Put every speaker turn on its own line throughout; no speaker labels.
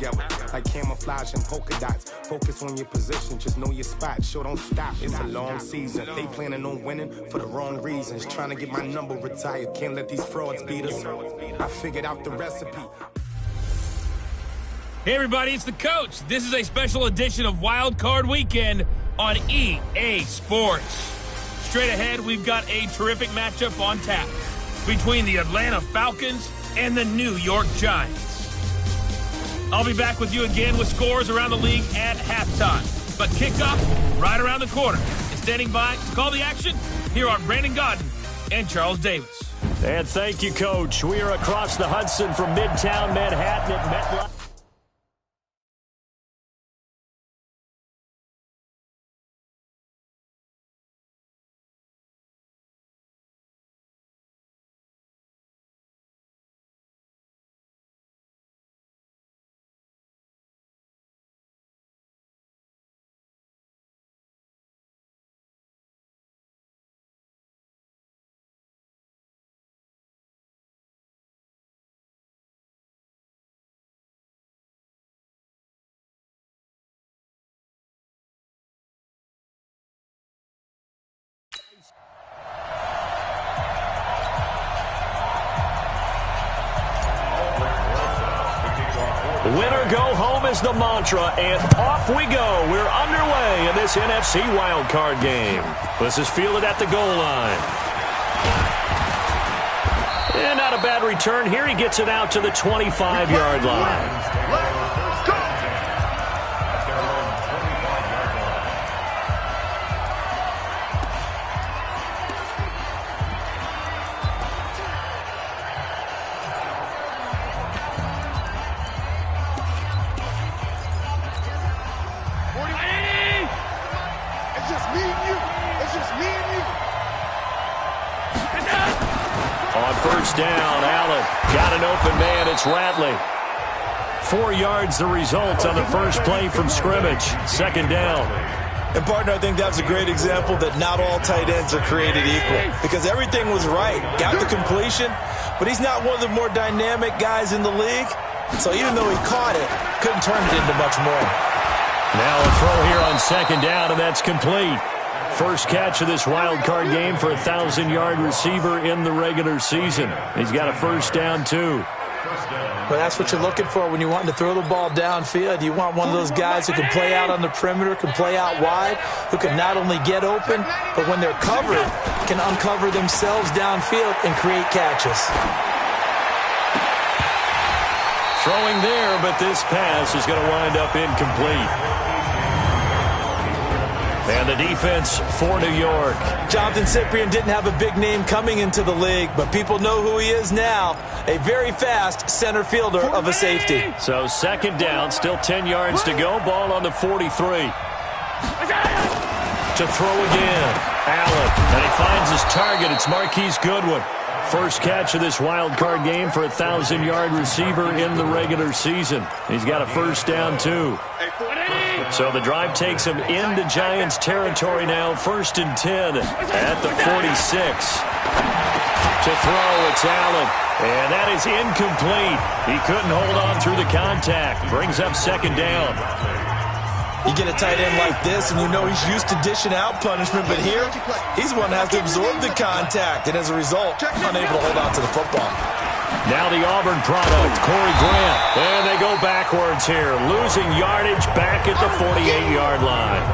together. Like camouflage and polka dots. Focus on your position, just know your spot. Sure, don't stop, it's a long season. They planning on winning for the wrong reasons. Trying to get my number retired, can't let these frauds beat us. I figured out the recipe.
Hey everybody, it's the coach. This is a special edition of Wild Card Weekend on EA Sports. Straight ahead, we've got a terrific matchup on tap between the Atlanta Falcons and the New York Giants. I'll be back with you again with scores around the league at halftime. But kickoff right around the corner. And standing by to call the action, here are Brandon Godden and Charles Davis.
And thank you, Coach. We are across the Hudson from Midtown Manhattan at MetLife. Winner go home is the mantra, and off we go. We're underway in this NFC wildcard game. This is fielded at the goal line. And not a bad return here. He gets it out to the 25-yard line. Down, Allen got an open man. It's Ratley. 4 yards the result on the first play from scrimmage. Second down.
And, partner, I think that was a great example that not all tight ends are created equal because everything was right. Got the completion, but he's not one of the more dynamic guys in the league. So even though he caught it, couldn't turn it into much more.
Now a throw here on second down, and that's complete. First catch of this wild card game for a 1,000-yard receiver in the regular season. He's got a first down, too.
Well, that's what you're looking for when you want to throw the ball downfield. You want one of those guys who can play out on the perimeter, can play out wide, who can not only get open, but when they're covered, can uncover themselves downfield and create catches.
Throwing there, but this pass is going to wind up incomplete. And the defense for New York.
Jonathan Cyprien didn't have a big name coming into the league, but people know who he is now. A very fast center fielder of a safety.
So second down, still 10 yards to go. Ball on the 43. To throw again. Allen. And he finds his target. It's Marquise Goodwin. First catch of this wild card game for a 1,000-yard receiver in the regular season. He's got a first down, too. So the drive takes him into Giants territory now. First and 10 at the 46. To throw, it's Allen. And that is incomplete. He couldn't hold on through the contact. Brings up second down.
You get a tight end like this, and you know he's used to dishing out punishment, but here, he's one that has to absorb the contact, and as a result, unable to hold on to the football.
Now the Auburn product, Corey Grant. And they go backwards here, losing yardage back at the 48-yard line.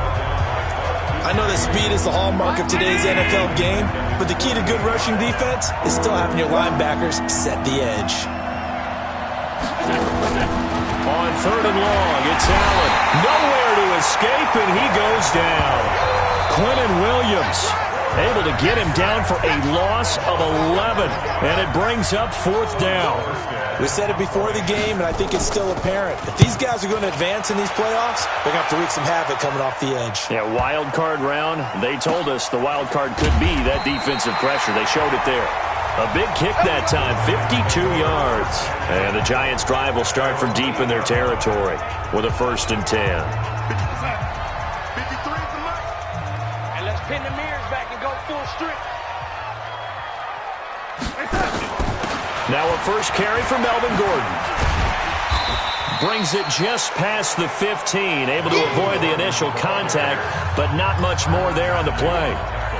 I know that speed is the hallmark of today's NFL game, but the key to good rushing defense is still having your linebackers set the edge.
On third and long, it's Allen. Nowhere to escape, and he goes down. Quentin Williams able to get him down for a loss of 11, and it brings up fourth down.
We said it before the game, and I think it's still apparent. If these guys are going to advance in these playoffs, they're going to have to wreak some havoc coming off the edge.
Yeah, wild card round, they told us the wild card could be that defensive pressure. They showed it there. A big kick that time, 52 yards. And the Giants' drive will start from deep in their territory with a first and 10.
53 is the mark. And let's pin the mirrors back and go full strength.
Now a first carry for Melvin Gordon. brings it just past the 15, able to avoid the initial contact, but not much more there on the play.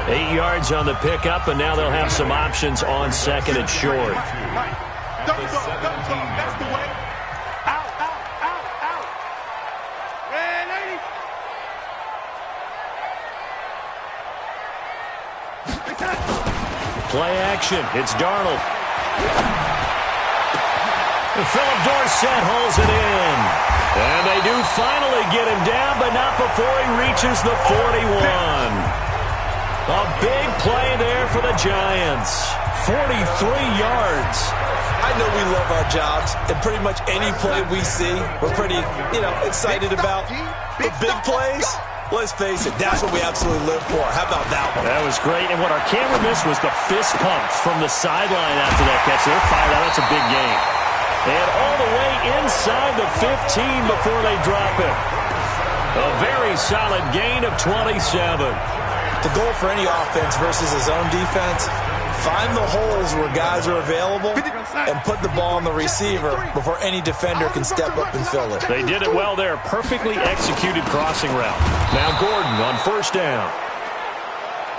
8 yards on the pickup, and now they'll have some options on second and short.
Don't go. That's the way. Out. Red lady.
Play action. It's Darnold. Philip Dorsett holds it in. And they do finally get him down, but not before he reaches the 41. A big play there for the Giants. 43 yards.
I know we love our jobs, and pretty much any play we see, we're pretty, excited about. The big plays, let's face it, that's what we absolutely live for. How about that one?
That was great, and what our camera missed was the fist pump from the sideline after that catch. They're fired out. That's a big game. And all the way inside the 15 before they drop it. A very solid gain of 27.
The goal for any offense versus his own defense, find the holes where guys are available and put the ball on the receiver before any defender can step up and fill it.
They did it well there. Perfectly executed crossing route. Now Gordon on first down.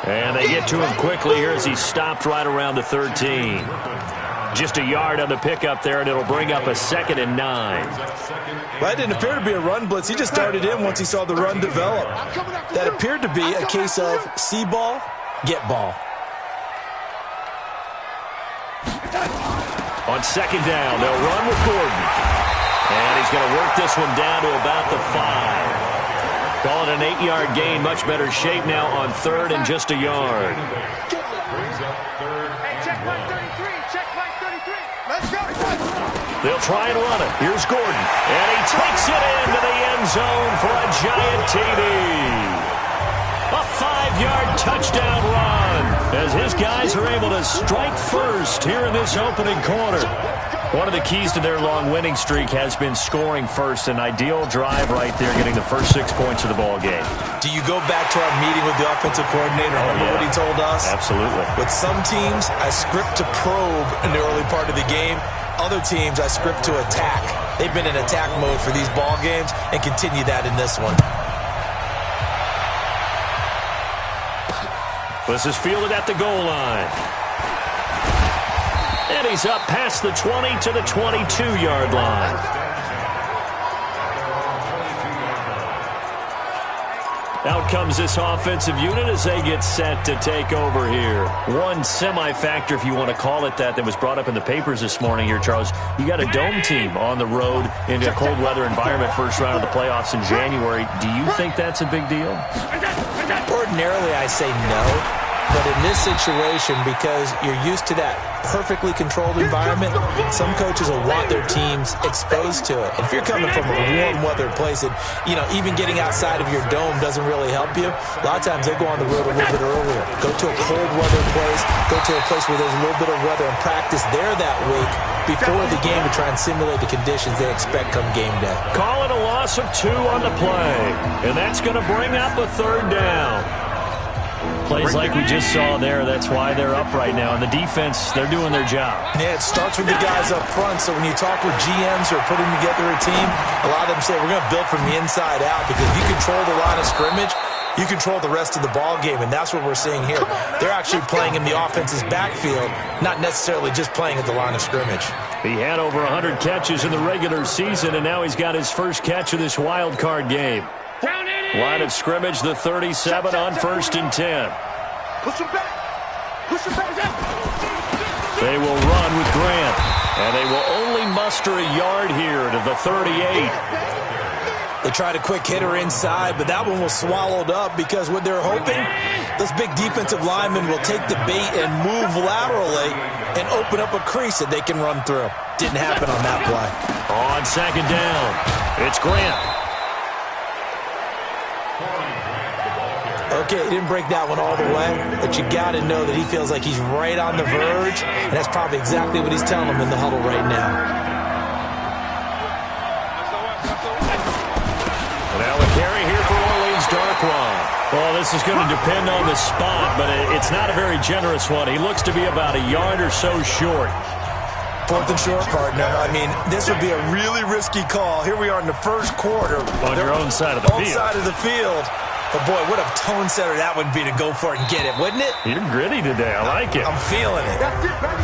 And they get to him quickly here as he's stopped right around the 13. Just a yard on the pickup there, and it'll bring up a 2nd and 9.
Well, it didn't appear to be a run blitz. He just started in once he saw the run develop. That appeared to be a case of see ball, get ball.
On second down, they'll run with Gordon. And he's going to work this one down to about the 5. Call it an 8-yard gain. Much better shape now on 3rd and just a yard. They'll try and run it. Here's Gordon. And he takes it into the end zone for a giant TD. A 5-yard touchdown run as his guys are able to strike first here in this opening quarter. One of the keys to their long winning streak has been scoring first. An ideal drive right there, getting the first 6 points of the ball game.
Do you go back to our meeting with the offensive coordinator? Remember what he told us?
Absolutely.
With some teams, I script to probe in the early part of the game. Other teams, I script to attack. They've been in attack mode for these ball games and continue that in this one.
This is fielded at the goal line. And he's up past the 20 to the 22-yard line. Out comes this offensive unit as they get set to take over here. One semi-factor, if you want to call it that was brought up in the papers this morning here, Charles. You got a dome team on the road in a cold weather environment, first round of the playoffs in January. Do you think that's a big deal?
Ordinarily, I say no. But in this situation, because you're used to that perfectly controlled environment, some coaches will want their teams exposed to it. And if you're coming from a warm weather place and, even getting outside of your dome doesn't really help you, a lot of times they'll go on the road a little bit earlier. Go to a cold weather place, go to a place where there's a little bit of weather and practice there that week before the game to try and simulate the conditions they expect come game day.
Call it a loss of 2 on the play. And that's going to bring up a 3rd down. Plays like we just saw there, that's why they're up right now. And the defense, they're doing their job.
Yeah, it starts with the guys up front. So when you talk with GMs who are putting together a team, a lot of them say, we're going to build from the inside out, because if you control the line of scrimmage, you control the rest of the ball game, and that's what we're seeing here. They're actually playing in the offense's backfield, not necessarily just playing at the line of scrimmage.
He had over 100 catches in the regular season, and now he's got his first catch of this wild card game. Line of scrimmage, the 37 on 1st and 10.
Push him back.
They will run with Grant, and they will only muster a yard here to the 38.
They tried a quick hitter inside, but that one was swallowed up because what they're hoping, those big defensive linemen will take the bait and move laterally and open up a crease that they can run through. Didn't happen on that play.
On 2nd down, it's Grant.
Okay, he didn't break that one all the way, but you got to know that he feels like he's right on the verge, and that's probably exactly what he's telling them in the huddle right now.
Now a carry here for Orleans Darkwan. Well, this is going to depend on the spot, but it's not a very generous one. He looks to be about a yard or so short.
4th and short, partner. I mean, this would be a really risky call. Here we are in the first quarter.
On your own side of the field.
Own side of the field. But, boy, what a tone setter that would be to go for it and get it, wouldn't it?
You're gritty today. I like it.
I'm feeling it.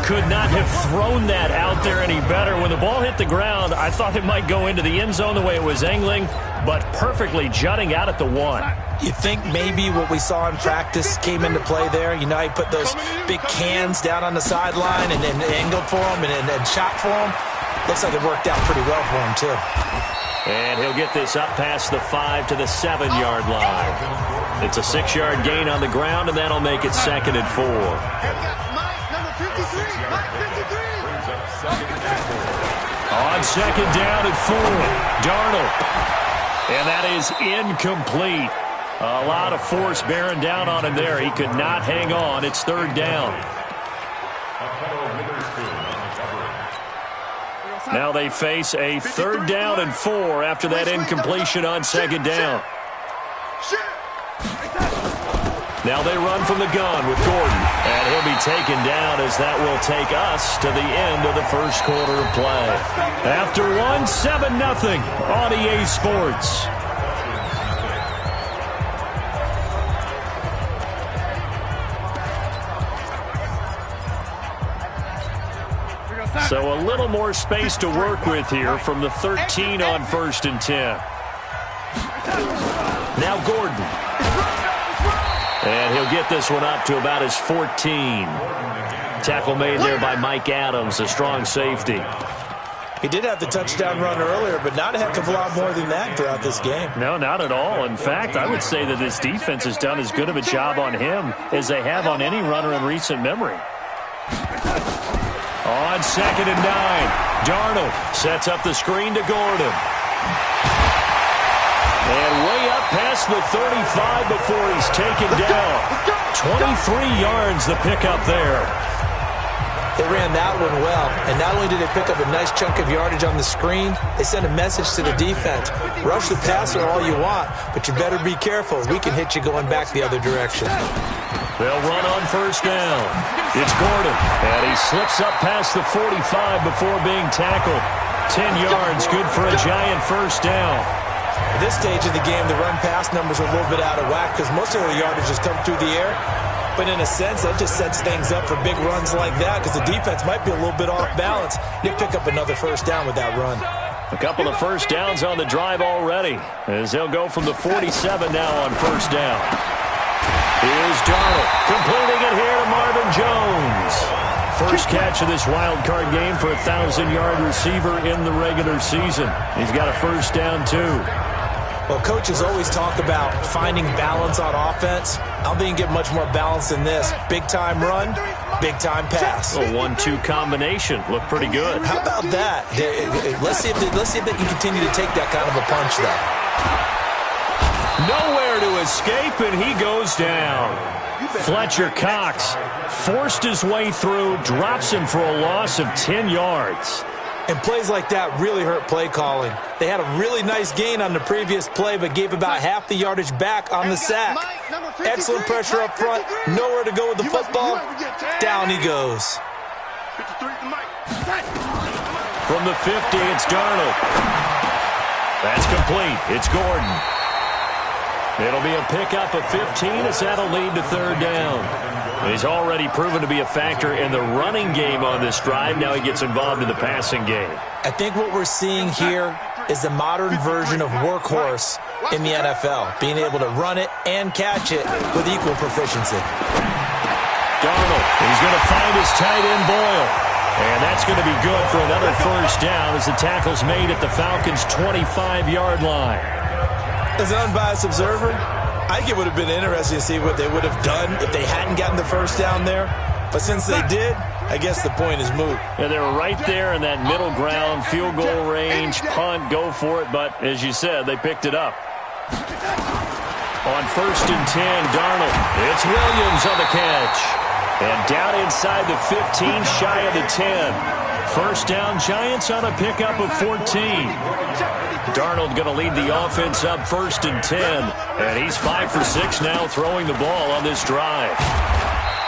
Could not have thrown that out there any better. When the ball hit the ground, I thought it might go into the end zone the way it was angling, but perfectly jutting out at the 1.
You think maybe what we saw in practice came into play there? You know, he put those big cans down on the sideline and then angled for him and shot for him. Looks like it worked out pretty well for him, too.
And he'll get this up past the 5 to the 7-yard line. It's a 6-yard gain on the ground, and that'll make it 2nd and 4. On 2nd down and 4, Darnold. And that is incomplete. A lot of force bearing down on him there. He could not hang on. It's 3rd down. Now they face a 3rd down and 4 after that incompletion on 2nd down. Now they run from the gun with Gordon, and he'll be taken down as that will take us to the end of the first quarter of play. After 1, 7-0 on EA Sports. So a little more space to work with here from the 13 on 1st and 10. Now Gordon. And he'll get this one up to about his 14. Tackle made there by Mike Adams, a strong safety.
He did have the touchdown run earlier, but not a heck of a lot more than that throughout this game.
No, not at all. In fact, I would say that this defense has done as good of a job on him as they have on any runner in recent memory. On 2nd and 9, Darnold sets up the screen to Gordon. And way up past the 35 before he's taken down. 23 yards the pickup there.
They ran that one well, and not only did they pick up a nice chunk of yardage on the screen, they sent a message to the defense. Rush the passer all you want, but you better be careful. We can hit you going back the other direction.
They'll run on 1st down. It's Gordon, and he slips up past the 45 before being tackled. 10 yards, good for a giant 1st down.
At this stage of the game, the run-pass numbers are a little bit out of whack because most of the yardage has come through the air. But in a sense, that just sets things up for big runs like that because the defense might be a little bit off balance. They pick up another 1st down with that run.
A couple of 1st downs on the drive already as they'll go from the 47 now on 1st down. Here's Darnold, completing it here to Marvin Jones. First catch of this wild card game for a 1,000-yard receiver in the regular season. He's got a 1st down, too.
Well, coaches always talk about finding balance on offense. I don't think you get much more balance than this. Big-time run, big-time pass.
A 1-2 combination. Looked pretty good.
How about that? Let's see if they can continue to take that kind of a punch, though.
Nowhere to escape, and he goes down. Fletcher Cox forced his way through, drops him for a loss of 10 yards.
And plays like that really hurt play calling. They had a really nice gain on the previous play, but gave about half the yardage back on the sack. Excellent pressure up front, nowhere to go with the football. Down he goes.
From the 50, it's Darnold. That's complete. It's Gordon. It'll be a pickup of 15 as that'll lead to 3rd down. He's already proven to be a factor in the running game on this drive. Now he gets involved in the passing game.
I think what we're seeing here is the modern version of workhorse in the NFL, being able to run it and catch it with equal proficiency.
Darnold, he's going to find his tight end Boyle. And that's going to be good for another 1st down as the tackle's made at the Falcons' 25-yard line.
As an unbiased observer, I think it would have been interesting to see what they would have done if they hadn't gotten the 1st down there. But since they did, I guess the point is moot.
Yeah, they were right there in that middle ground, field goal range, punt, go for it. But as you said, they picked it up. On 1st and 10, Darnold. It's Williams on the catch. And down inside the 15, shy of the 10. 1st down, Giants on a pickup of 14. Darnold going to lead the offense up 1st and 10. And he's 5 for 6 now throwing the ball on this drive.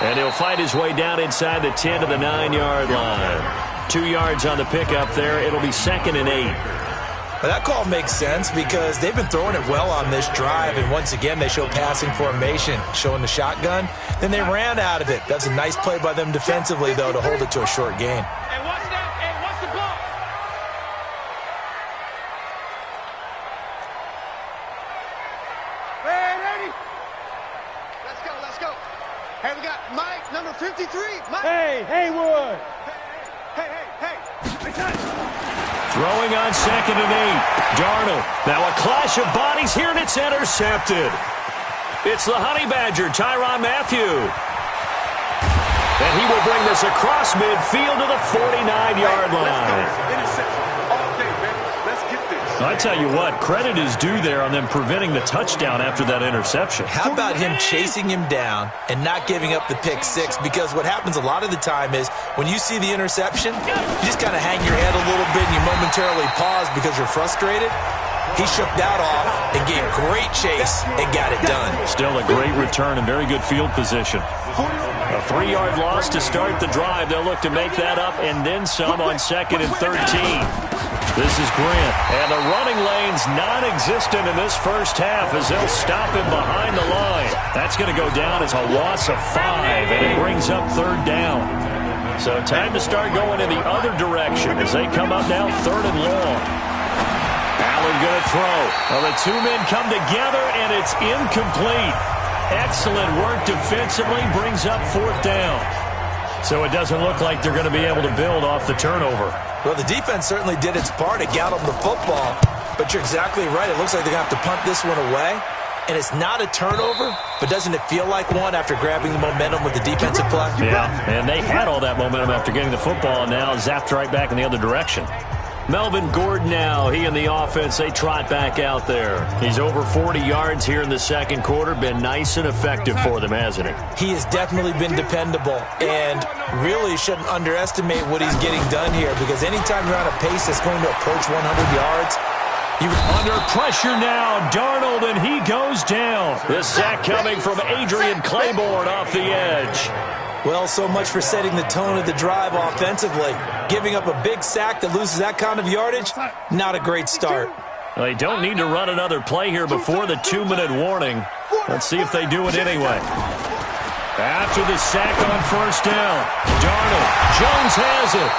And he'll fight his way down inside the 10 to the 9-yard line. 2 yards on the pickup there. It'll be 2nd and 8.
Well, that call makes sense because they've been throwing it well on this drive, and once again they show passing formation, showing the shotgun. Then they ran out of it. That's a nice play by them defensively, though, to hold it to a short gain.
And watch that. And watch the block. Ready? Let's go, let's go. Hey, we got Mike, number 53. Mike. Hey, Haywood. Hey.
Throwing on 2nd and 8. Darnold. Now a clash of bodies here, and it's intercepted. It's the Honey Badger, Tyrann Mathieu. And he will bring this across midfield to the 49-yard line.
Interception all day, baby. Let's get this.
I tell you what, credit is due there on them preventing the touchdown after that interception.
How about him chasing him down and not giving up the pick six? Because what happens a lot of the time is when you see the interception, you just kind of hang your head a little bit and you momentarily pause because you're frustrated. He shook that off and gave great chase and got it done.
Still a great return and very good field position. A 3-yard loss to start the drive. They'll look to make that up and then some on 2nd and 13. This is Grant, and the running lane's non-existent in this first half as they'll stop him behind the line. That's going to go down as a loss of 5, and it brings up 3rd down. So time to start going in the other direction as they come up now 3rd and long. Allen going to throw. Well, the 2 men come together, and it's incomplete. Excellent work defensively, brings up 4th down. So it doesn't look like they're going to be able to build off the turnover.
Well, the defense certainly did its part. It got them the football. But you're exactly right. It looks like they're going to have to punt this one away. And it's not a turnover, but doesn't it feel like one after grabbing the momentum with the defensive play?
Yeah, and they had all that momentum after getting the football, and now zapped right back in the other direction. Melvin Gordon now, he and the offense, they trot back out there. He's over 40 yards here in the second quarter. Been nice and effective for them, hasn't he?
He has definitely been dependable and really shouldn't underestimate what he's getting done here because anytime you're on a pace that's going to approach 100 yards,
under pressure now, Darnold, and he goes down. The sack coming from Adrian Claiborne off the edge.
Well, so much for setting the tone of the drive offensively. Giving up a big sack that loses that kind of yardage, not a great start.
They don't need to run another play here before the 2-minute warning. Let's see if they do it anyway. After the sack on 1st down, Darnold, Jones has it.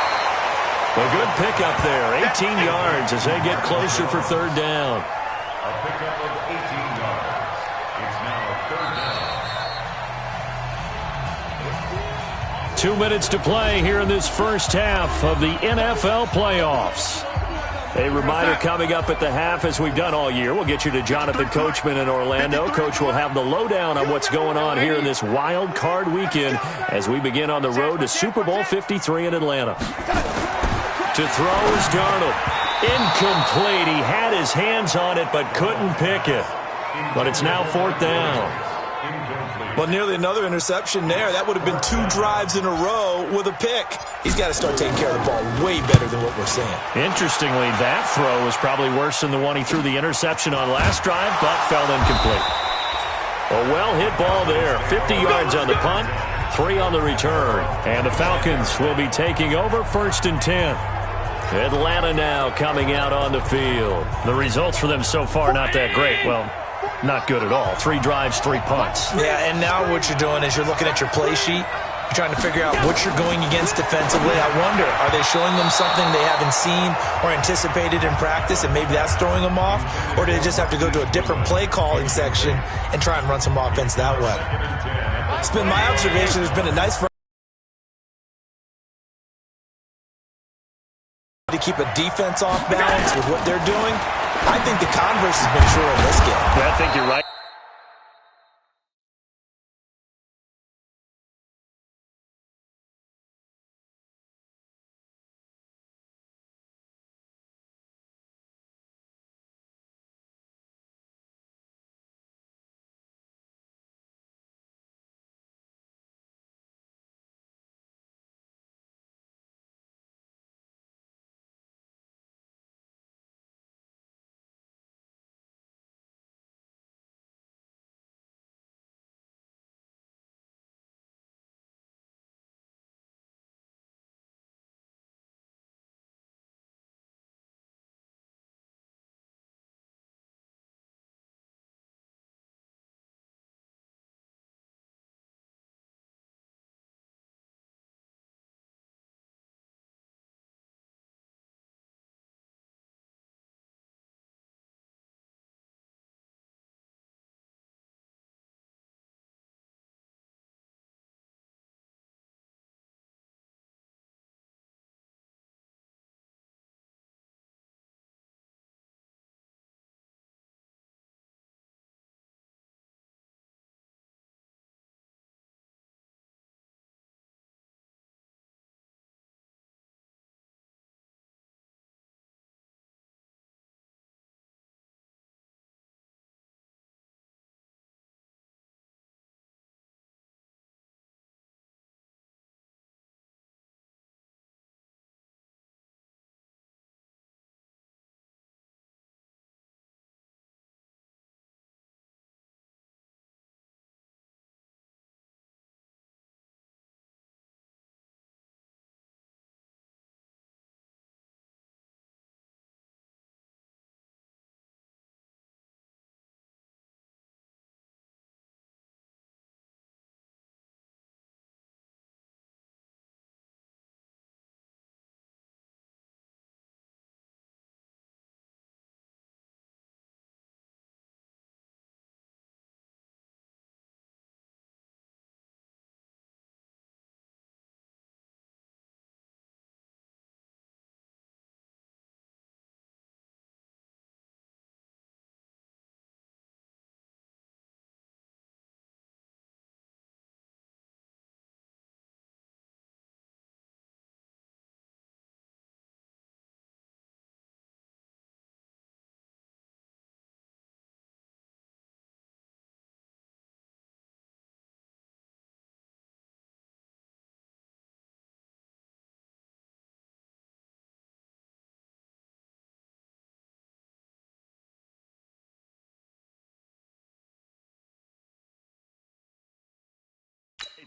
A good pickup there, 18 yards as they get closer for 3rd down.
A pickup of 18 yards. It's now 3rd down.
2 minutes to play here in this first half of the NFL playoffs. A reminder coming up at the half, as we've done all year. We'll get you to Jonathan Coachman in Orlando. Coach will have the lowdown on what's going on here in this wild card weekend as we begin on the road to Super Bowl 53 in Atlanta. To throw is Darnold. Incomplete. He had his hands on it but couldn't pick it. But it's now 4th down.
Well, nearly another interception there. That would have been 2 drives in a row with a pick. He's got to start taking care of the ball way better than what we're seeing.
Interestingly, that throw was probably worse than the one he threw the interception on last drive, but fell incomplete. A well-hit ball there. 50 yards on the punt, 3 on the return. And the Falcons will be taking over 1st and 10. Atlanta now coming out on the field. The results for them so far not that great. Well, not good at all. 3 drives, 3 punts.
Yeah, and now what you're doing is you're looking at your play sheet. You're trying to figure out what you're going against defensively. I wonder, are they showing them something they haven't seen or anticipated in practice, and maybe that's throwing them off? Or do they just have to go to a different play calling section and try and run some offense that way? It's been my observation. There's been a nice to keep a defense off balance with what they're doing. I think the converse has been true in this game.
I think you're right.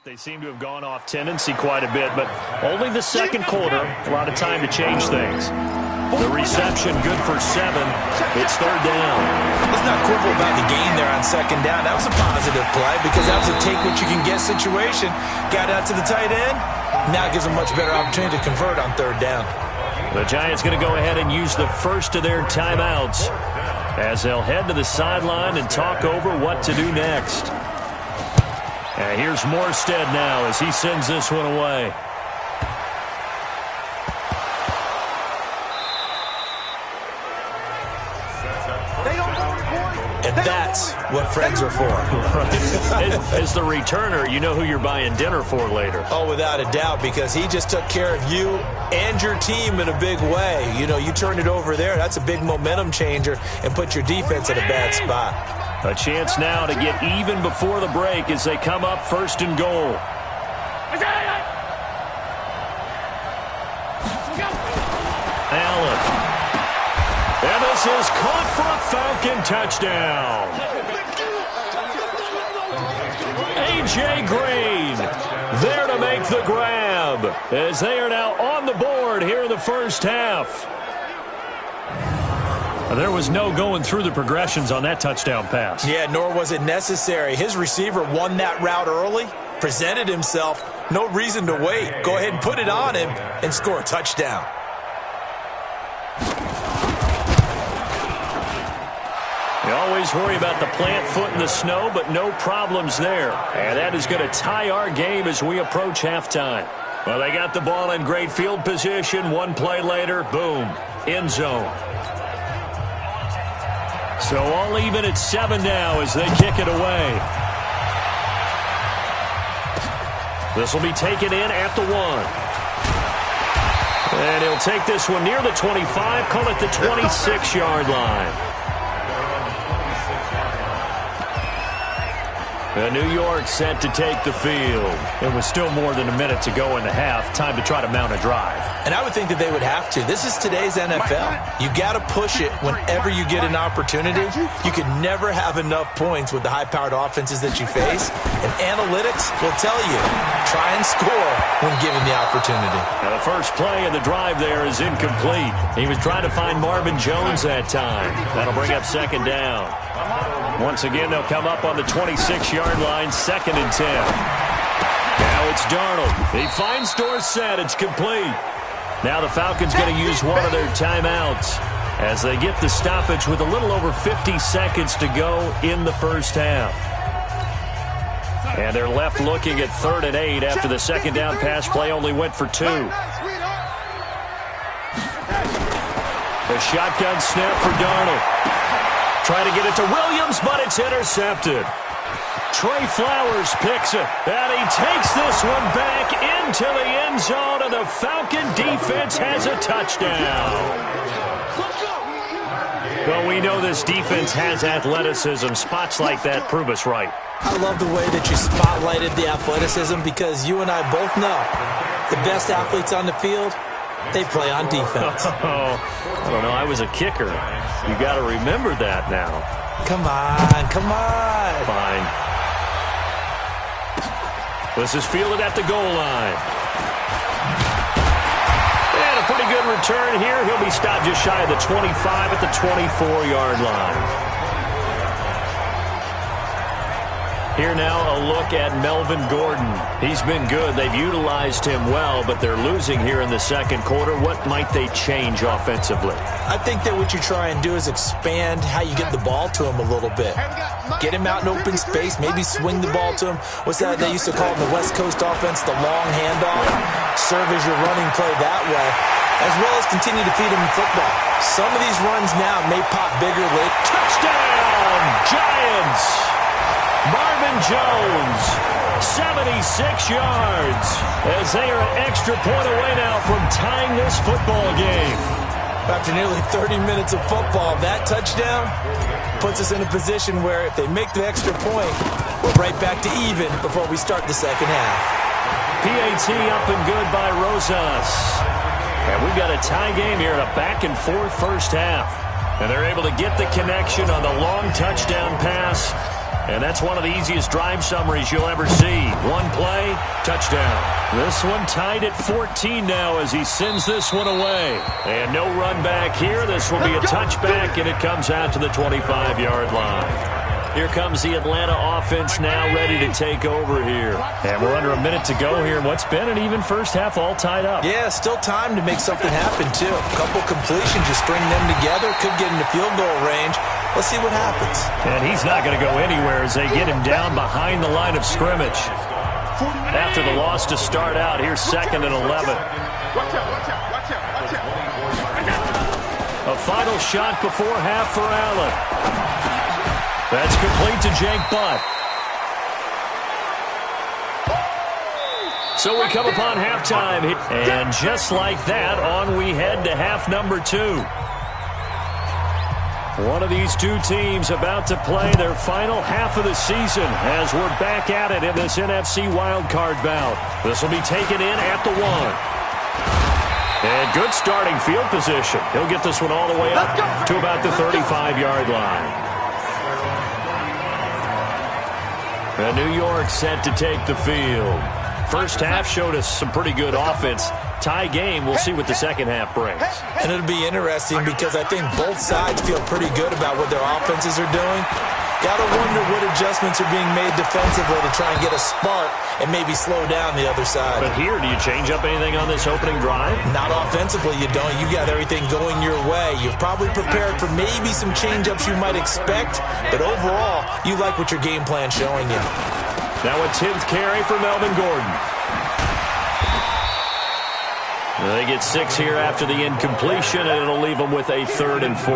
They seem to have gone off tendency quite a bit, but only the second quarter. A lot of time to change things. The reception good for 7. It's third down.
Let's not quibble about the gain there on second down. That was a positive play because that was a take-what-you-can-get situation. Got out to the tight end. Now it gives them much better opportunity to convert on third down.
The Giants going to go ahead and use the first of their timeouts as they'll head to the sideline and talk over what to do next. And here's Morstead now as he sends this one away.
And that's what friends are for.
As the returner, you know who you're buying dinner for later.
Oh, without a doubt, because he just took care of you and your team in a big way. You know, you turned it over there. That's a big momentum changer and put your defense in a bad spot.
A chance now to get even before the break as they come up first and goal. Allen. And this is caught for a Falcon touchdown. A.J. Green there to make the grab as they are now on the board here in the first half. There was no going through the progressions on that touchdown pass.
Yeah, nor was it necessary. His receiver won that route early, presented himself. No reason to wait. Go ahead and put it on him and score a touchdown.
You always worry about the plant foot in the snow, but no problems there. And that is going to tie our game as we approach halftime. Well, they got the ball in great field position. One play later, boom, end zone. So all even at 7 now as they kick it away. This will be taken in at the 1. And he'll take this one near the 25, call it the 26-yard line. New York set to take the field. It was still more than a minute to go in the half. Time to try to mount a drive.
And I would think that they would have to. This is today's NFL. You got to push it whenever you get an opportunity. You can never have enough points with the high-powered offenses that you face. And analytics will tell you, try and score when given the opportunity.
Now the first play of the drive there is incomplete. He was trying to find Marvin Jones that time. That'll bring up second down. Once again, they'll come up on the 26-yard line, 2nd and 10. Now it's Darnold. He finds Dorsett. It's complete. Now the Falcons going to use one of their timeouts as they get the stoppage with a little over 50 seconds to go in the first half. And they're left looking at 3rd and 8 after the second down pass play only went for 2. The shotgun snap for Darnold. Trying to get it to Williams, but it's intercepted. Trey Flowers picks it, and he takes this one back into the end zone, and the Falcon defense has a touchdown. Well, we know this defense has athleticism. Spots like that prove us right.
I love the way that you spotlighted the athleticism because you and I both know the best athletes on the field, they play on defense.
Oh, I don't know. I was a kicker. You got to remember that now.
Come on, come on.
Fine. This is fielded at the goal line. And a pretty good return here. He'll be stopped just shy of the 25 at the 24-yard line. Here now a look at Melvin Gordon. He's been good. They've utilized him well, but they're losing here in the second quarter. What might they change offensively?
I think that what you try and do is expand how you get the ball to him a little bit. Get him out in open space, maybe swing the ball to him. What's that they used to call in the West Coast offense, the long handoff? Serve as your running play that way, as well as continue to feed him football. Some of these runs now may pop bigger late.
Touchdown, Giants! Marvin Jones, 76 yards, as they are an extra point away now from tying this football game.
After nearly 30 minutes of football, that touchdown puts us in a position where if they make the extra point, we're right back to even before we start the second half.
PAT up and good by Rosas. And we've got a tie game here in a back-and-forth first half. And they're able to get the connection on the long touchdown pass. And that's one of the easiest drive summaries you'll ever see. One play, touchdown. This one tied at 14 now as he sends this one away. And no run back here. This will be a touchback, and it comes out to the 25-yard line. Here comes the Atlanta offense now ready to take over here. And we're under a minute to go here. What's been an even first half all tied up.
Yeah, still time to make something happen, too. A couple completions, you string them together, could get into field goal range. Let's see what happens.
And he's not going to go anywhere as they get him down behind the line of scrimmage. After the loss to start out, here's 2nd and 11.
Watch out.
A final shot before half for Allen. That's complete to Jake Butt. So we come upon halftime, and just like that, on we head to half number 2. One of these two teams about to play their final half of the season as we're back at it in this NFC wildcard bout. This will be taken in at the 1. And good starting field position. He'll get this one all the way up to about the 35-yard line. And New York set to take the field. First half showed us some pretty good offense. Tie game, we'll see what the second half brings.
And it'll be interesting because I think both sides feel pretty good about what their offenses are doing. Got to wonder what adjustments are being made defensively to try and get a spark and maybe slow down the other side.
But here, do you change up anything on this opening drive?
Not offensively, you don't. You got everything going your way. You've probably prepared for maybe some change-ups you might expect, but overall, you like what your game plan's showing you.
Now a 10th carry for Melvin Gordon. They get 6 here after the incompletion, and it'll leave them with a 3rd and 4.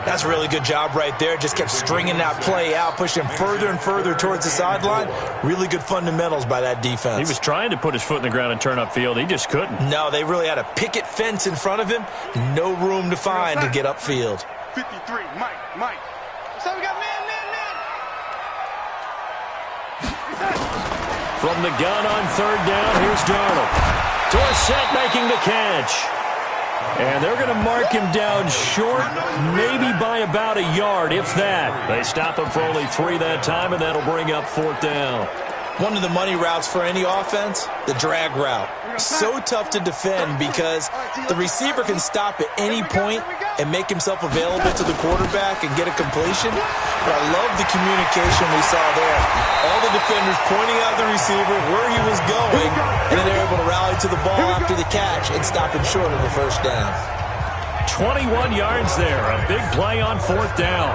That's a really good job right there. Just kept stringing that play out, pushing him further and further towards the sideline. Really good fundamentals by that defense.
He was trying to put his foot in the ground and turn upfield. He just couldn't.
No, they really had a picket fence in front of him. No room to find to get upfield.
53, Mike. So we got man.
From the gun on 3rd down, here's Darnold. Dorsett making the catch. And they're going to mark him down short, maybe by about a yard, if that. They stop him for only 3 that time, and that'll bring up 4th down.
One of the money routes for any offense, the drag route. So tough to defend because the receiver can stop at any point and make himself available to the quarterback and get a completion. But I love the communication we saw there. All the defenders pointing out the receiver, where he was going, and then they're able to rally to the ball after the catch and stop him short of the 1st down.
21 yards there. A big play on 4th down.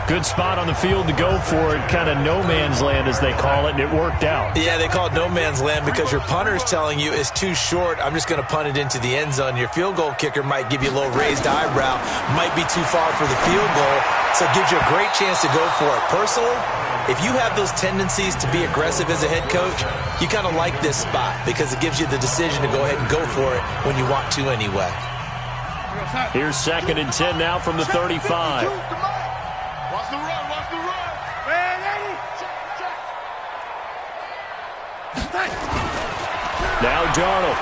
Good spot on the field to go for it. Kind of no man's land, as they call it, and it worked out.
Yeah, they call it no man's land because your punter's telling you it's too short. I'm just going to punt it into the end zone. Your field goal kicker might give you a little raised eyebrow. Might be too far for the field goal, so it gives you a great chance to go for it. Personally, if you have those tendencies to be aggressive as a head coach, you kind of like this spot because it gives you the decision to go ahead and go for it when you want to anyway.
Here's 2nd and 10 now from the 35.
Watch the run.
Now Darnold.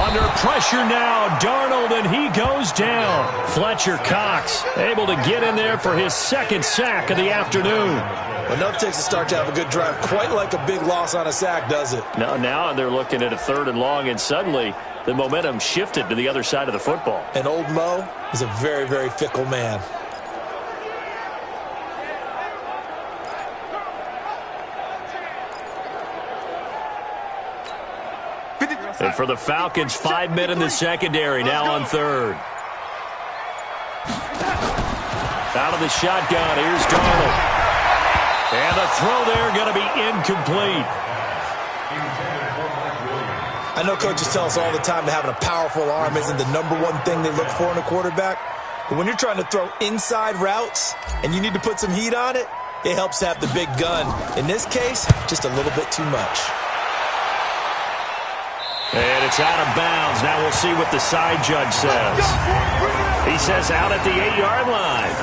Under pressure now, Darnold, and he goes down. Fletcher Cox able to get in there for his 2nd sack of the afternoon.
Enough takes to start to have a good drive. Quite like a big loss on a sack, does it?
Now they're looking at a 3rd and long, and suddenly the momentum shifted to the other side of the football.
And old Mo is a very, very fickle man.
And for the Falcons, 5 men in the secondary, now on 3rd. Out of the shotgun, here's Darnold. And the throw there going to be incomplete.
I know coaches tell us all the time that having a powerful arm isn't the #1 thing they look for in a quarterback. But when you're trying to throw inside routes and you need to put some heat on it, it helps to have the big gun. In this case, just a little bit too much.
And it's out of bounds. Now we'll see what the side judge says. He says out at the 8-yard line.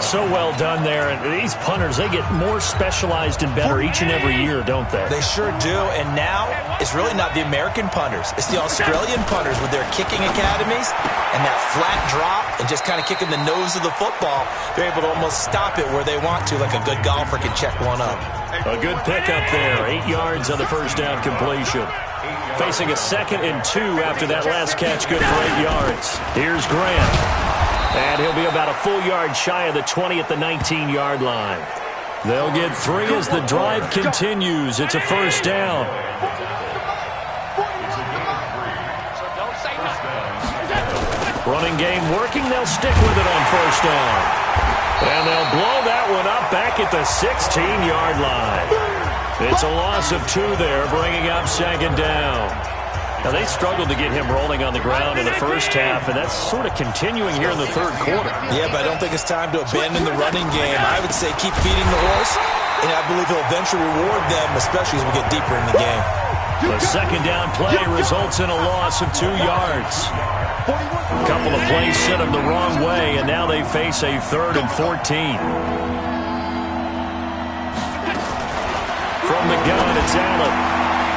So well done there. And these punters, they get more specialized and better each and every year, don't they?
They sure do. And now it's really not the American punters. It's the Australian punters with their kicking academies and that flat drop and just kind of kicking the nose of the football. They're able to almost stop it where they want to, like a good golfer can check one up.
A good pickup there. 8 yards on the first down completion. Facing a 2nd and 2 after that last catch, good for 8 yards. Here's Grant. And he'll be about a full yard shy of the 20 at the 19-yard line. They'll get 3 as the drive continues. It's a first down. Running game working. They'll stick with it on first down. And they'll blow that one up back at the 16-yard line. It's a loss of 2 there, bringing up 2nd down. Now, they struggled to get him rolling on the ground in the first half, and that's sort of continuing here in the third quarter.
Yeah, but I don't think it's time to abandon the running game. I would say keep feeding the horse, and I believe he'll eventually reward them, especially as we get deeper in the game.
The 2nd down play results in a loss of 2 yards. A couple of plays sent them the wrong way, and now they face a 3rd and 14. From the gun, it's Allen.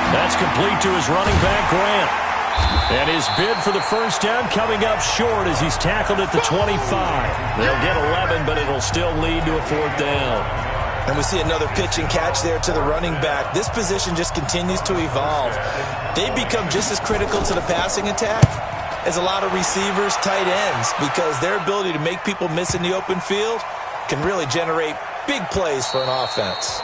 That's complete to his running back, Grant. And his bid for the first down coming up short as he's tackled at the 25. They'll get 11, but it'll still lead to a 4th down.
And we see another pitch and catch there to the running back. This position just continues to evolve. They become just as critical to the passing attack as a lot of receivers, tight ends, because their ability to make people miss in the open field can really generate big plays for an offense.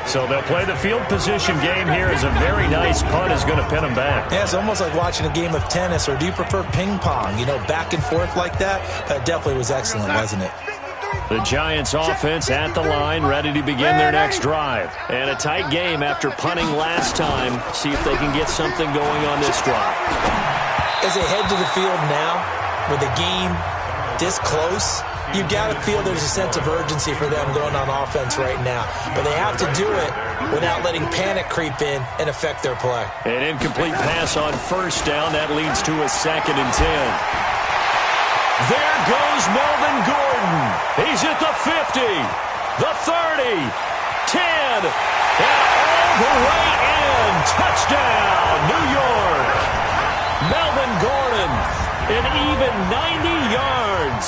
So they'll play the field position game here as a very nice punt is going to pin them back.
Yeah, it's almost like watching a game of tennis, or do you prefer ping pong? You know, back and forth like that? That definitely was excellent, wasn't it?
The Giants offense at the line, ready to begin their next drive. And a tight game after punting last time. See if they can get something going on this drive.
As they head to the field now, with the game this close, you got to feel there's a sense of urgency for them going on offense right now. But they have to do it without letting panic creep in and affect their play.
An incomplete pass on first down. That leads to a 2nd and 10. There goes Melvin Gordon. He's at the 50, the 30, 10, and all the way in. Touchdown, New York. Melvin Gordon, an even 90 yards.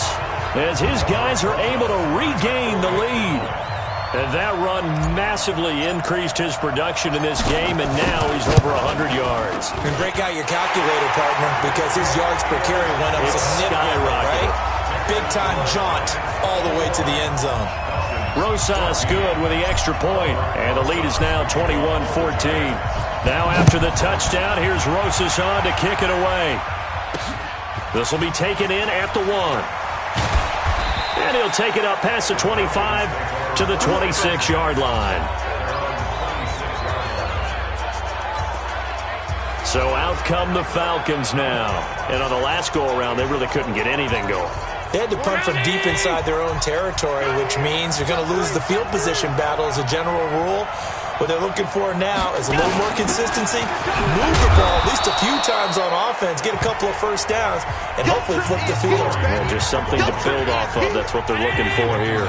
As his guys are able to regain the lead. And that run massively increased his production in this game, and now he's over 100 yards.
And break out your calculator, partner, because his yards per carry went up significantly, right? Big-time jaunt all the way to the end zone.
Rosas good with the extra point, and the lead is now 21-14. Now after the touchdown, here's Rosas on to kick it away. This will be taken in at the 1. And he'll take it up past the 25 to the 26-yard line. So out come the Falcons now. And on the last go-around, they really couldn't get anything going.
They had to punt from deep inside their own territory, which means you're going to lose the field position battle as a general rule. What they're looking for now is a little more consistency, move the ball at least a few times on offense, get a couple of first downs, and hopefully flip the field.
Well, just something to build off of. That's what they're looking for here.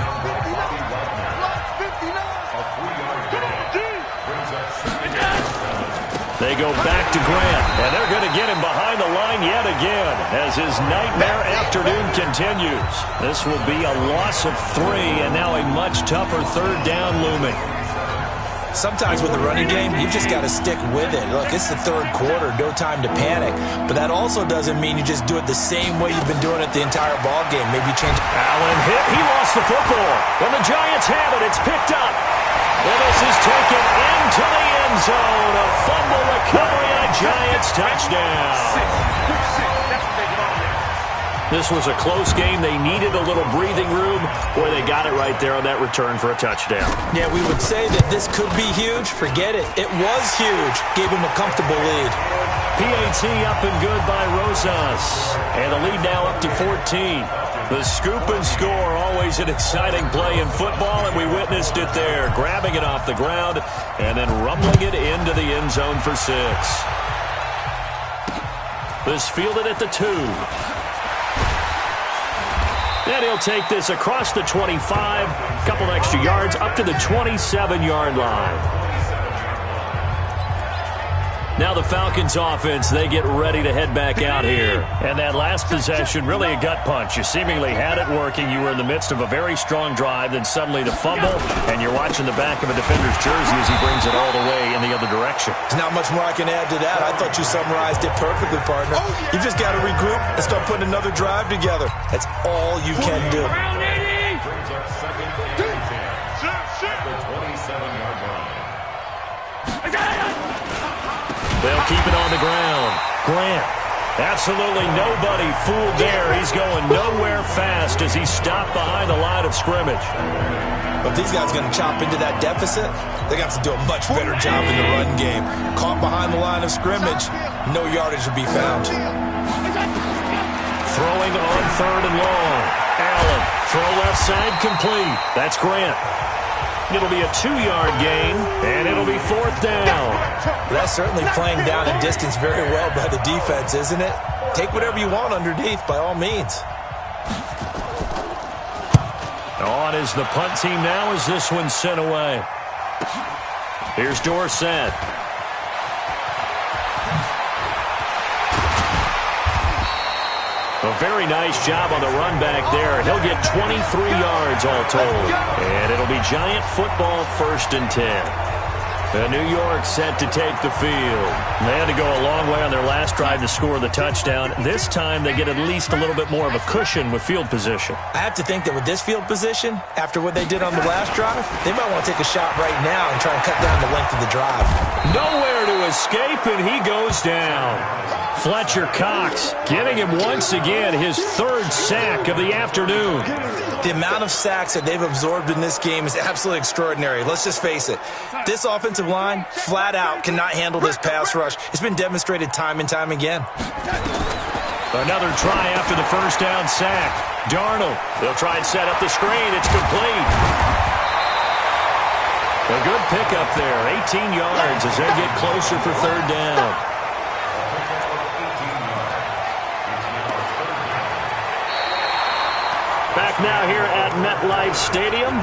They go back to Grant, and they're going to get him behind the line yet again as his nightmare afternoon continues. This will be a loss of 3, and now a much tougher 3rd down looming.
Sometimes with the running game, you've just got to stick with it. Look, it's the 3rd quarter, no time to panic. But that also doesn't mean you just do it the same way you've been doing it the entire ball game. Maybe change.
Allen hit. He lost the football. When the Giants have it, it's picked up. And this is taken into the end zone. A fumble recovery and a Giants touchdown. This was a close game. They needed a little breathing room. Boy, they got it right there on that return for a touchdown.
Yeah, we would say that this could be huge. Forget it. It was huge. Gave him a comfortable lead.
PAT up and good by Rosas. And the lead now up to 14. The scoop and score, always an exciting play in football, and we witnessed it there. Grabbing it off the ground and then rumbling it into the end zone for 6. This fielded at the 2. And he'll take this across the 25, a couple extra yards, up to the 27-yard line. Now the Falcons offense, they get ready to head back out here. And that last possession, really a gut punch. You seemingly had it working. You were in the midst of a very strong drive, then suddenly the fumble, and you're watching the back of a defender's jersey as he brings it all the way in the other direction.
There's not much more I can add to that. I thought you summarized it perfectly, partner. You just got to regroup and start putting another drive together. That's all you can do.
Brings up second and 10 at the 27-yard line.
They'll keep it on the ground. Grant, absolutely nobody fooled there. He's going nowhere fast as he's stopped behind the line of scrimmage.
But if these guys are going to chop into that deficit, they got to do a much better job in the run game. Caught behind the line of scrimmage, no yardage will be found.
Throwing on 3rd and long. Allen, throw left side complete. That's Grant. It'll be a 2-yard gain, and it'll be 4th down.
That's certainly playing down a distance very well by the defense, isn't it? Take whatever you want underneath, by all means.
On is the punt team now as this one's sent away. Here's Dorsett. A very nice job on the run back there, and he'll get 23 yards all told. And it'll be Giant football 1st and 10. New York set to take the field. They had to go a long way on their last drive to score the touchdown. This time they get at least a little bit more of a cushion with field position.
I have to think that with this field position, after what they did on the last drive, they might want to take a shot right now and try and cut down the length of the drive.
Nowhere to escape, and he goes down. Fletcher Cox giving him once again his 3rd sack of the afternoon.
The amount of sacks that they've absorbed in this game is absolutely extraordinary. Let's just face it. This offensive line, flat out, cannot handle this pass rush. It's been demonstrated time and time again.
Another try after the 1st down sack. Darnold, they'll try and set up the screen. It's complete. A good pickup there, 18 yards as they get closer for 3rd down. Back now here at MetLife Stadium.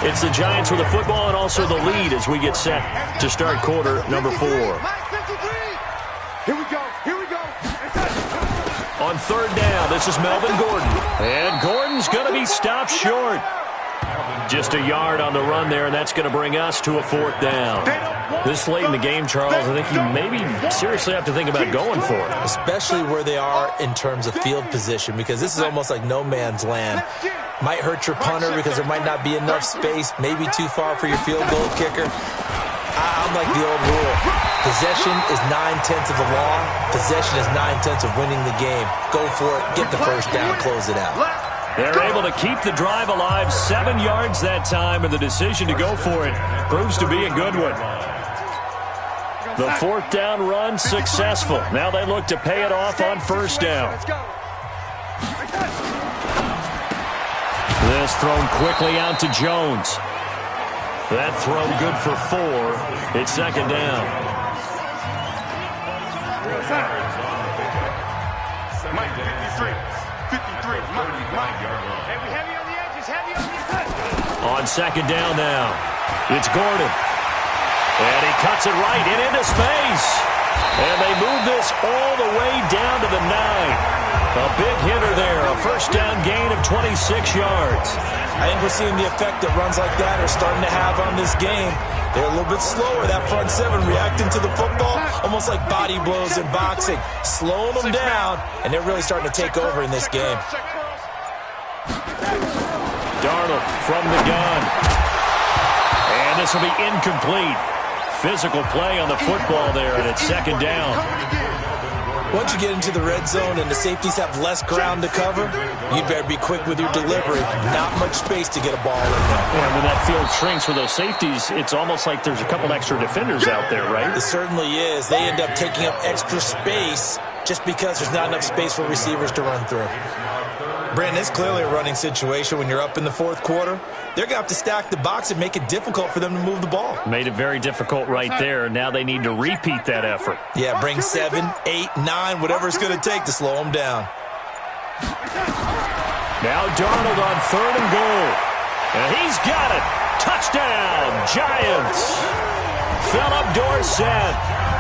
It's the Giants with the football and also the lead as we get set to start quarter number 4.
Here we go. Here we go.
On 3rd down, this is Melvin Gordon. And Gordon's going to be stopped short. Just a yard on the run there, and that's going to bring us to a 4th down. This late in the game, Charles, I think you maybe seriously have to think about going for it.
Especially where they are in terms of field position, because this is almost like no man's land. Might hurt your punter because there might not be enough space, maybe too far for your field goal kicker. I'm like the old rule. Possession is 9/10 of the law. Possession is 9/10 of winning the game. Go for it. Get the 1st down. Close it out.
They're able to keep the drive alive, 7 yards that time, and the decision to go for it proves to be a good one. The 4th down run successful. Now they look to pay it off on 1st down. This thrown quickly out to Jones. That throw good for 4. It's 2nd down.
Mike, 53. 53. Mike. Heavy on the edges. Heavy on the edges.
On 2nd down now. It's Gordon. And he cuts it right into space. And they move this all the way down to the 9. A big hitter there. A 1st down gain of 26 yards.
I think we're seeing the effect that runs like that are starting to have on this game. They're a little bit slower, that front 7 reacting to the football, almost like body blows in boxing, slowing them down, and they're really starting to take over in this game.
Darnold from the gun. And this will be incomplete. Physical play on the football there, and it's 2nd down.
Once you get into the red zone and the safeties have less ground to cover, you better be quick with your delivery. Not much space to get a ball in there.
Yeah, when that field shrinks with those safeties, it's almost like there's a couple extra defenders out there, right?
It certainly is. They end up taking up extra space just because there's not enough space for receivers to run through. Brandon, it's clearly a running situation when you're up in the 4th quarter. They're going to have to stack the box and make it difficult for them to move the ball.
Made it very difficult right there. Now they need to repeat that effort.
Yeah, bring 7, 8, 9, whatever it's going to take to slow them down.
Now Darnold on 3rd and goal. And he's got it. Touchdown, Giants. Philip Dorsett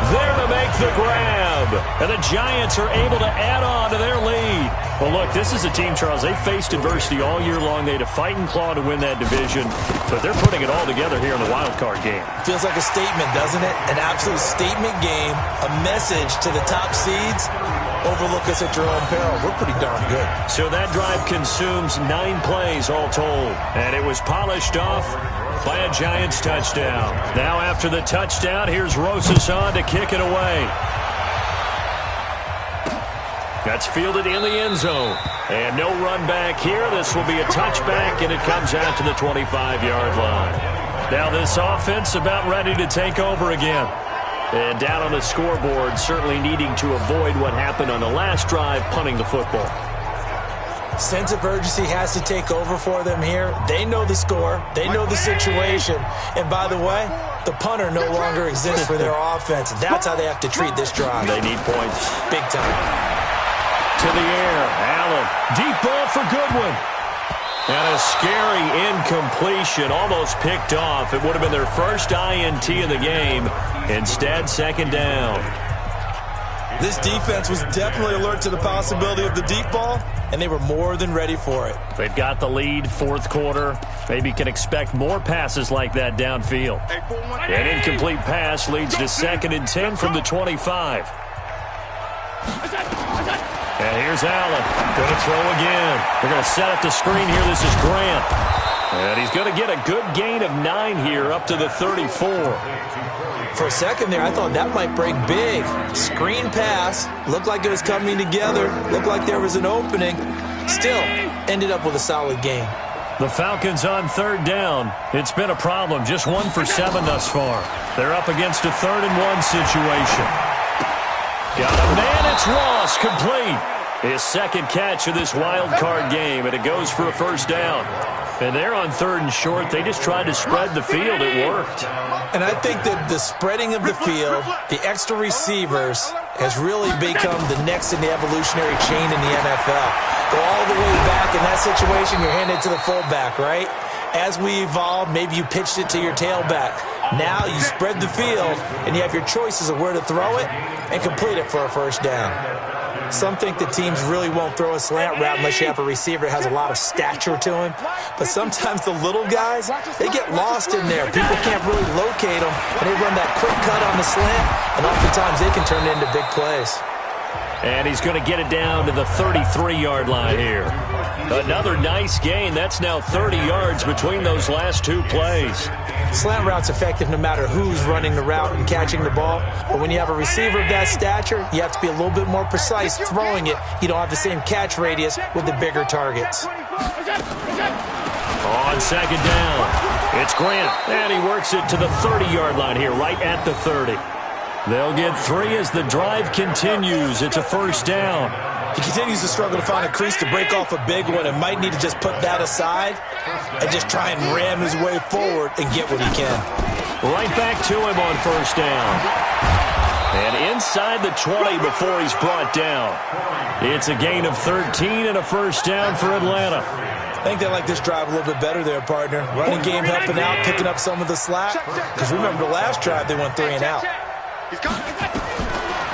there to make the grab. And the Giants are able to add on to their lead. Well, look, this is a team, Charles, they faced adversity all year long. They had to fight and claw to win that division. But they're putting it all together here in the wild card game.
Feels like a statement, doesn't it? An absolute statement game. A message to the top seeds. Overlook us at your own peril. We're pretty darn good.
So that drive consumes 9 plays all told. And it was polished off by a Giants touchdown. Now after the touchdown, here's Rosas on to kick it away. That's fielded in the end zone. And no run back here. This will be a touchback, and it comes out to the 25-yard line. Now this offense about ready to take over again. And down on the scoreboard, certainly needing to avoid what happened on the last drive, punting the football.
Sense of urgency has to take over for them here. They know the score. They know the situation. And by the way, the punter no longer exists for their offense. That's how they have to treat this drive.
They need points.
Big time.
To the air. Allen. Deep ball for Goodwin. And a scary incompletion, almost picked off. It would have been their first INT of the game. Instead, 2nd down.
This defense was definitely alert to the possibility of the deep ball, and they were more than ready for it.
They've got the lead, 4th quarter. Maybe can expect more passes like that downfield. An incomplete pass leads to 2nd and 10 from the 25. And here's Allen. Going to throw again. They're going to set up the screen here. This is Grant. And he's going to get a good gain of 9 here up to the 34.
For a second there, I thought that might break big. Screen pass. Looked like it was coming together. Looked like there was an opening. Still, ended up with a solid game.
The Falcons on 3rd down. It's been a problem. Just 1 for 7 thus far. They're up against a 3rd and 1 situation. Got a man. It's Ross. Complete. His 2nd catch of this wild card game, and it goes for a 1st down. And they're on 3rd and short. They just tried to spread the field. It worked.
And I think that the spreading of the field, the extra receivers, has really become the next in the evolutionary chain in the NFL. Go all the way back in that situation, you're handed to the fullback, right? As we evolved, maybe you pitched it to your tailback. Now you spread the field, and you have your choices of where to throw it and complete it for a 1st down. Some think that teams really won't throw a slant route unless you have a receiver that has a lot of stature to him. But sometimes the little guys, they get lost in there. People can't really locate them, and they run that quick cut on the slant, and oftentimes they can turn it into big plays.
And he's going to get it down to the 33-yard line here. Another nice gain. That's now 30 yards between those last 2 plays.
Slant route's effective no matter who's running the route and catching the ball. But when you have a receiver of that stature, you have to be a little bit more precise throwing it. You don't have the same catch radius with the bigger targets.
On 2nd down, it's Grant. And he works it to the 30-yard line here, right at the 30. They'll get 3 as the drive continues. It's a 1st down.
He continues to struggle to find a crease to break off a big one and might need to just put that aside and just try and ram his way forward and get what he can.
Right back to him on 1st down. And inside the 20 before he's brought down. It's a gain of 13 and a 1st down for Atlanta.
I think they like this drive a little bit better there, partner. Running game helping out, picking up some of the slack. Because remember, the last drive they went 3 and out.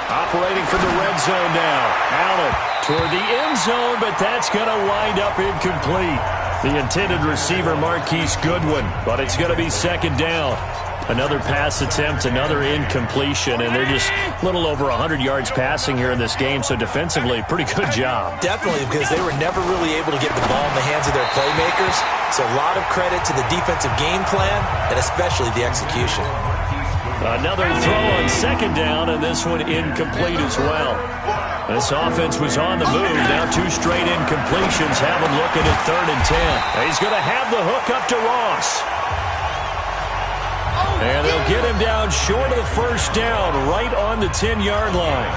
Operating from the red zone now. Allen toward the end zone, but that's going to wind up incomplete. The intended receiver, Marquise Goodwin, but it's going to be 2nd down. Another pass attempt, another incompletion, and they're just a little over 100 yards passing here in this game, so defensively, pretty good job.
Definitely, because they were never really able to get the ball in the hands of their playmakers, so a lot of credit to the defensive game plan, and especially the execution.
Another throw on 2nd down, and this one incomplete as well. This offense was on the move. Now 2 straight incompletions have him looking at 3rd and 10. He's going to have the hook up to Ross. And they'll get him down short of the 1st down, right on the 10-yard line.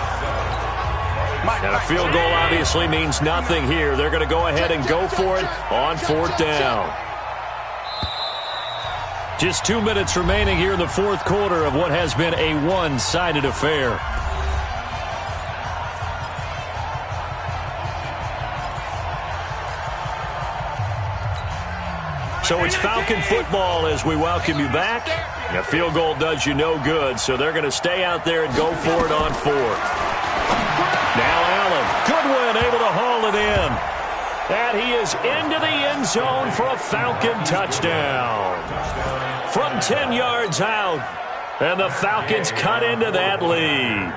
And a field goal obviously means nothing here. They're going to go ahead and go for it on 4th down. Just 2 minutes remaining here in the 4th quarter of what has been a one-sided affair. So it's Falcon football as we welcome you back. A field goal does you no good, so they're going to stay out there and go for it on fourth. Now Allen, Goodwin able to haul it in. And he is into the end zone for a Falcon touchdown. From 10 yards out, and the Falcons cut into that lead.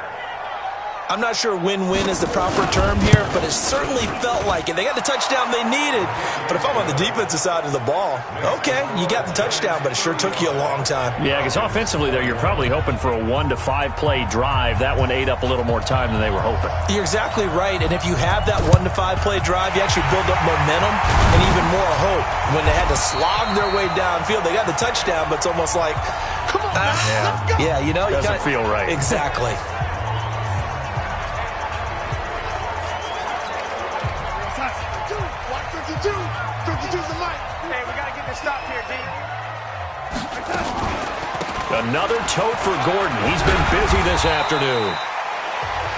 I'm not sure win-win is the proper term here, but it certainly felt like it. They got the touchdown they needed. But if I'm on the defensive side of the ball, okay, you got the touchdown, but it sure took you a long time.
Yeah, because offensively there, you're probably hoping for a 1 to 5 play drive. That one ate up a little more time than they were hoping.
You're exactly right, and if you have that 1 to 5 play drive, you actually build up momentum and even more hope. When they had to slog their way downfield, they got the touchdown, but it's almost like,
Come on, let's go.
yeah, you know,
Doesn't feel right.
Exactly.
Another tote for Gordon. He's been busy this afternoon.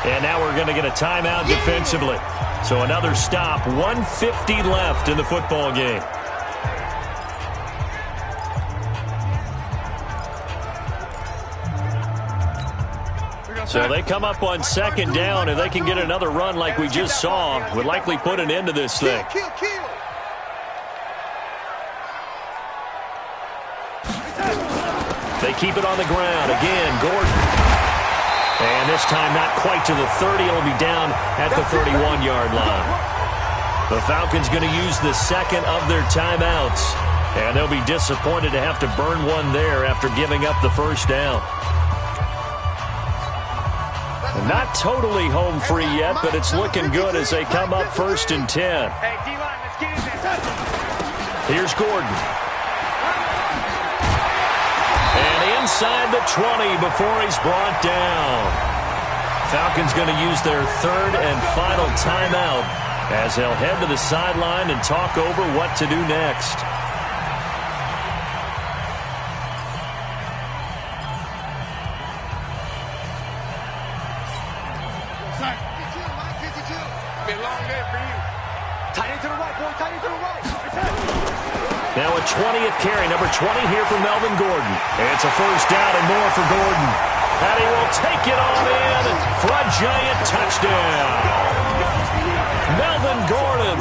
And now we're going to get a timeout defensively. So another stop. 1:50 left in the football game. So they come up on second down, and they can get another run like we just saw. Would likely put an end to this thing.
Kill.
They keep it on the ground. Again, Gordon. And this time not quite to the 30. It'll be down at the 31-yard line. The Falcons going to use the second of their timeouts. And they'll be disappointed to have to burn one there after giving up the first down. Not totally home free yet, but it's looking good as they come up 1st and 10.
Hey, D-line, let's get in there.
Here's Gordon. And inside the 20 before he's brought down. Falcons going to use their third and final timeout as they'll head to the sideline and talk over what to do next. Now a 20th carry, number 20 here for Melvin Gordon. And it's a first down and more for Gordon. And he will take it on in for a giant touchdown. Melvin Gordon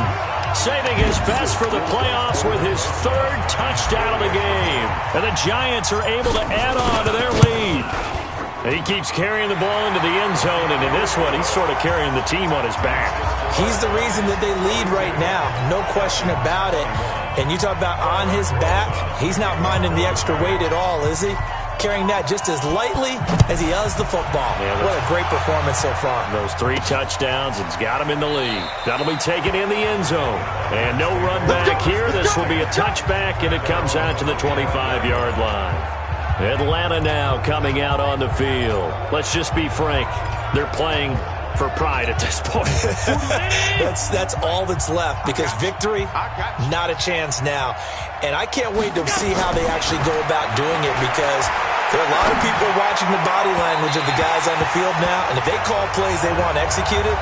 saving his best for the playoffs with his third touchdown of the game. And the Giants are able to add on to their lead. He keeps carrying the ball into the end zone, and in this one, he's sort of carrying the team on his back.
He's the reason that they lead right now, no question about it. And you talk about on his back, he's not minding the extra weight at all, is he? Carrying that just as lightly as he does the football. Yeah, what a great performance so far.
Those 3 touchdowns, it's got him in the lead. That'll be taken in the end zone. And no run back here. This will be a touchback, and it comes out to the 25-yard line. Atlanta now coming out on the field. Let's just be frank. They're playing for pride at this point.
That's all that's left, because victory, not a chance now. And I can't wait to see how they actually go about doing it, because there are a lot of people watching the body language of the guys on the field now, and if they call plays they want executed,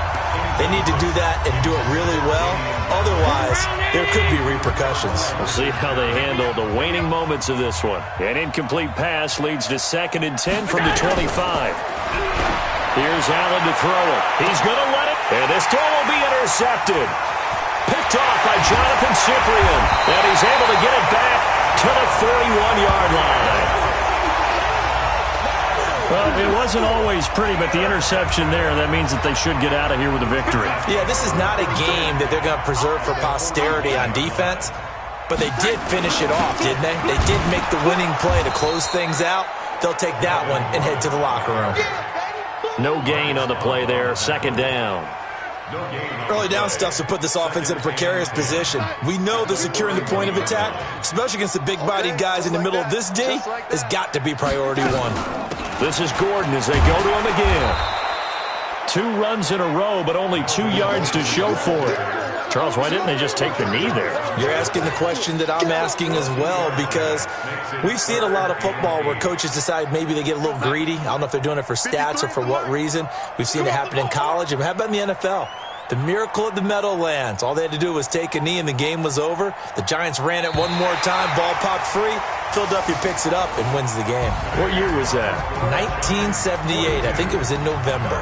they need to do that and do it really well. Otherwise, there could be repercussions.
We'll see how they handle the waning moments of this one. An incomplete pass leads to 2nd and 10 from the 25. Here's Allen to throw it. He's going to let it, and this throw will be intercepted. Picked off by Jonathan Cyprien, and he's able to get it back to the 31-yard line. Well, it wasn't always pretty, but the interception there, that means that they should get out of here with a victory.
Yeah, this is not a game that they're going to preserve for posterity on defense, but they did finish it off, didn't they? They did make the winning play to close things out. They'll take that one and head to the locker room.
No gain on the play there, 2nd down.
Early down stuff to put this offense in a precarious position. We know that securing the point of attack, especially against the big-bodied guys in the middle of this D, has got to be priority one.
This is Gordon as they go to him again. 2 runs in a row, but only 2 yards to show for it. Charles, why didn't they just take the knee there?
You're asking the question that I'm asking as well, because we've seen a lot of football where coaches decide maybe they get a little greedy. I don't know if they're doing it for stats or for what reason. We've seen it happen in college, and how about in the NFL? The miracle of the Meadowlands. All they had to do was take a knee and the game was over. The Giants ran it one more time. Ball popped free. Philadelphia picks it up and wins the game.
What year was that?
1978. I think it was in November.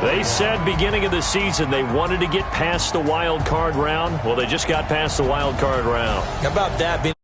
They said beginning of the season they wanted to get past the wild card round. Well, they just got past the wild card round.
How about that being